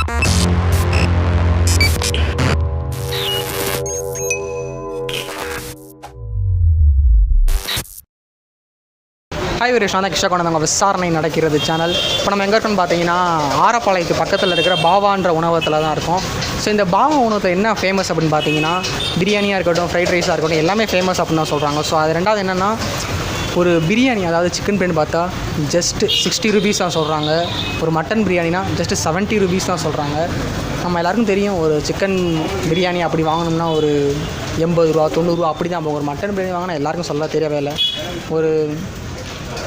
Hi Veeresh, நான் தான் கிருஷ்ணா கொண்டாங்க விசாரணை நடக்கிறது சேனல். இப்போ நம்ம எங்கே இருக்கோன்னு பார்த்தீங்கன்னா ஆரப்பாளையத்து பக்கத்தில் இருக்கிற பாவான்ற உணவகத்தில் தான் இருக்கும். ஸோ இந்த பாவா உணவகத்தில் என்ன ஃபேமஸ் அப்படின்னு பார்த்தீங்கன்னா பிரியாணியாக இருக்கட்டும், ஃப்ரைட் ரைஸாக இருக்கட்டும், எல்லாமே ஃபேமஸ் அப்படின்னு தான் சொல்கிறாங்க. ஸோ அது ரெண்டாவது என்னென்னா ஒரு பிரியாணி, அதாவது சிக்கன் பிரியாணி பார்த்தா ஜஸ்ட் 60 ரூபீஸ் தான் சொல்கிறாங்க. ஒரு மட்டன் பிரியாணினா ஜஸ்ட் 70 ரூபீஸ் தான் சொல்கிறாங்க. நம்ம எல்லாருக்கும் தெரியும், ஒரு சிக்கன் பிரியாணி அப்படி வாங்கணும்னா ஒரு 80 ரூபா 90 ரூபா அப்படி தான். ஒரு மட்டன் பிரியாணி வாங்கினா எல்லாருக்கும் சொல்ல தெரியவே இல்லை, ஒரு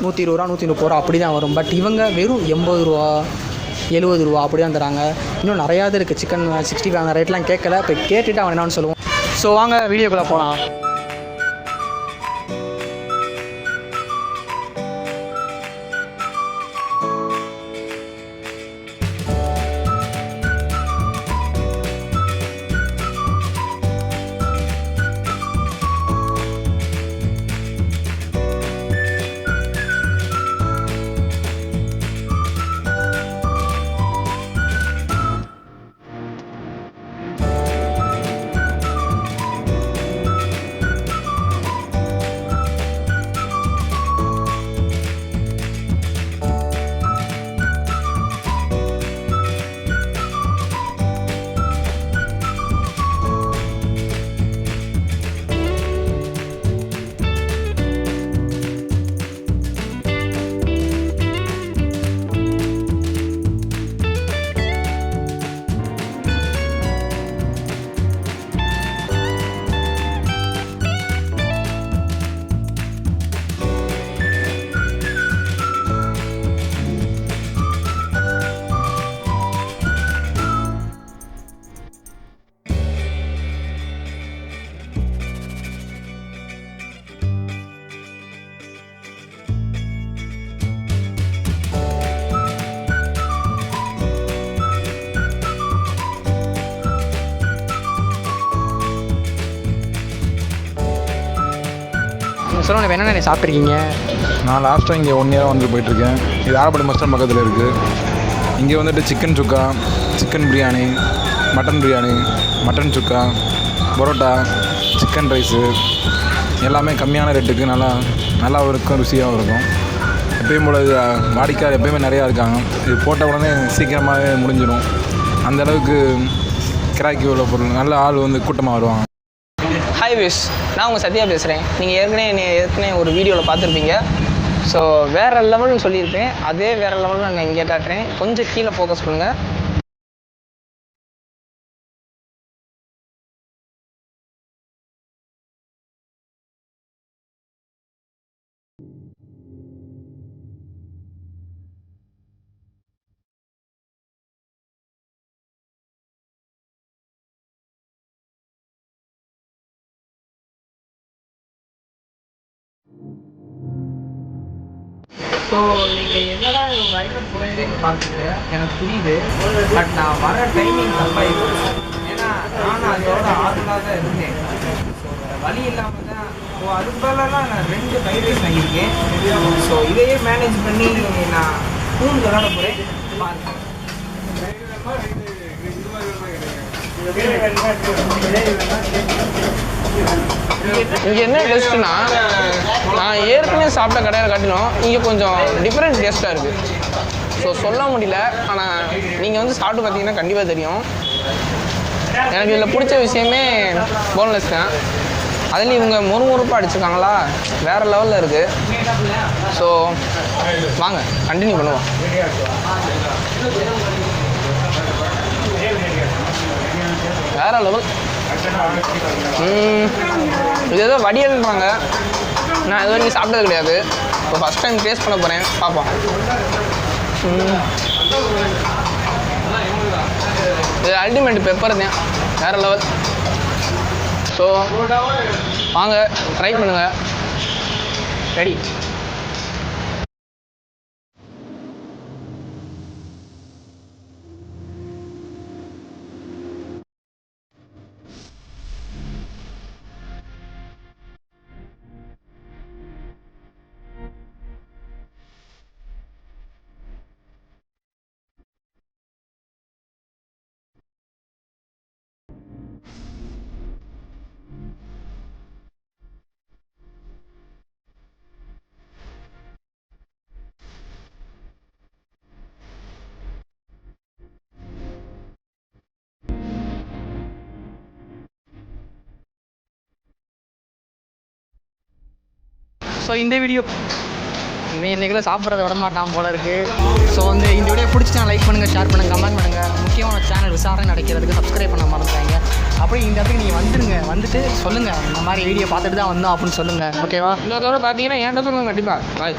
120 ரூபா 130 ரூபா அப்படி தான் வரும். பட் இவங்க வெறும் 80 ரூபா 70 ரூபா அப்படி தான் தராங்க. இன்னும் நிறையா இது இருக்குது. சிக்கன் 60 அந்த ரேட்லாம் கேட்கல, இப்போ கேட்டுட்டு அவன் என்னான்னு சொல்லுவோம். ஸோ வாங்க வீடியோக்குள்ளே போகலாம். சொல்லுங்கள், என்னென்ன சாப்பிட்ருக்கீங்க? நான் லாஸ்ட்டாக இங்கே 1 இயராக வந்து போயிட்டுருக்கேன். இது ஆரப்பாளையம் பஸ் ஸ்டாண்ட் பக்கத்தில் இருக்குது. இங்கே வந்துட்டு chicken chukka, chicken biryani, mutton biryani, mutton chukka, parotta, chicken rice எல்லாமே கம்மியான ரேட்டுக்கு நல்லா இருக்கும், ருசியாகவும் இருக்கும். எப்பயும் போல் இது வாடிக்கையாளர் எப்பயுமே நிறையா இருக்காங்க. இது போட்ட உடனே சீக்கிரமாகவே முடிஞ்சிடும். அந்தளவுக்கு கிராக்கி உள்ள பொருள், நல்ல ஆள் வந்து கூட்டமாக வருவாங்க. ஹாய் விஷ், நான் உங்கள் சத்யா பேசுகிறேன். நீங்கள் ஏற்கனவே ஒரு வீடியோவில் பார்த்துருப்பீங்க. ஸோ வேறு லெவல்னு சொல்லியிருப்பேன், அதே வேறு லெவலில் நான் இங்கே காட்டுறேன். கொஞ்சம் கீழே ஃபோக்கஸ் பண்ணுங்கள். ஸோ நீங்கள் என்னடா ரைடர் புரியுதுன்னு பார்த்துட்டு எனக்கு புரியுது. பட் நான் வர டைமிங் தப்பாயிடும். ஏன்னா நானும் அதோட ஆறுதலாக தான் இருந்தேன். ஸோ வழி இல்லாமல் தான். ஸோ அது போலலாம் நான் 2 ஃப்ரைட் ரைஸ் வாங்கியிருக்கேன். ஸோ இதையே மேனேஜ் பண்ணி நான் பூண்டு விளாட போகிறேன். பாருங்கள். இங்கே என்ன டேஸ்ட்டுன்னா, நான் ஏற்கனவே சாப்பிட்ட கடையில் காட்டினோம் இங்கே கொஞ்சம் டிஃப்ரெண்ட் டேஸ்ட்டாக இருக்குது. ஸோ சொல்ல முடியல, ஆனால் நீங்கள் வந்து சாப்பிட்டு பார்த்தீங்கன்னா கண்டிப்பாக தெரியும். எனக்கு இதில் பிடிச்ச விஷயமே போன்லெஸ் தான். அதில் இவங்க முறுமுறுப்பாக அடிச்சிருக்காங்களா, வேறு லெவலில் இருக்குது. ஸோ வாங்க கண்டினியூ பண்ணுவோம். வேறு லெவல். இது ஏதோ வடியல்ன்றாங்க, நான் இது வரைக்கும் சாப்பிட்டது கிடையாது. இப்போ ஃபஸ்ட் டைம் டேஸ்ட் பண்ண போகிறேன், பார்ப்போம். இது அல்டிமேட் பெப்பர் தான், வேறு லெவல். ஸோ வாங்க ட்ரை பண்ணுங்கள். ரெடி. ஸோ இந்த வீடியோ இன்றைக்குள்ள சாப்பிட்றத விட மாட்டான் போல இருக்குது. ஸோ வந்து இந்த வீடியோ பிடிச்சிட்டா லைக் பண்ணுங்கள், ஷேர் பண்ணுங்கள், கமெண்ட் பண்ணுங்கள். முக்கியமான சேனல் விசாரணை நடக்கிறதுக்கு சப்ஸ்கிரைப் பண்ண மறந்துட்டாங்க. அப்படியே இந்த இடத்துக்கு நீங்கள் வந்துடுங்க, வந்துட்டு சொல்லுங்கள் இந்த மாதிரி வீடியோ பார்த்துட்டு தான் வந்தோம் அப்படின்னு சொல்லுங்கள். ஓகேவா? இன்னொரு தடவை பார்த்தீங்கன்னா என்கிட்ட சொல்லுங்கள் கண்டிப்பாக. பாய்.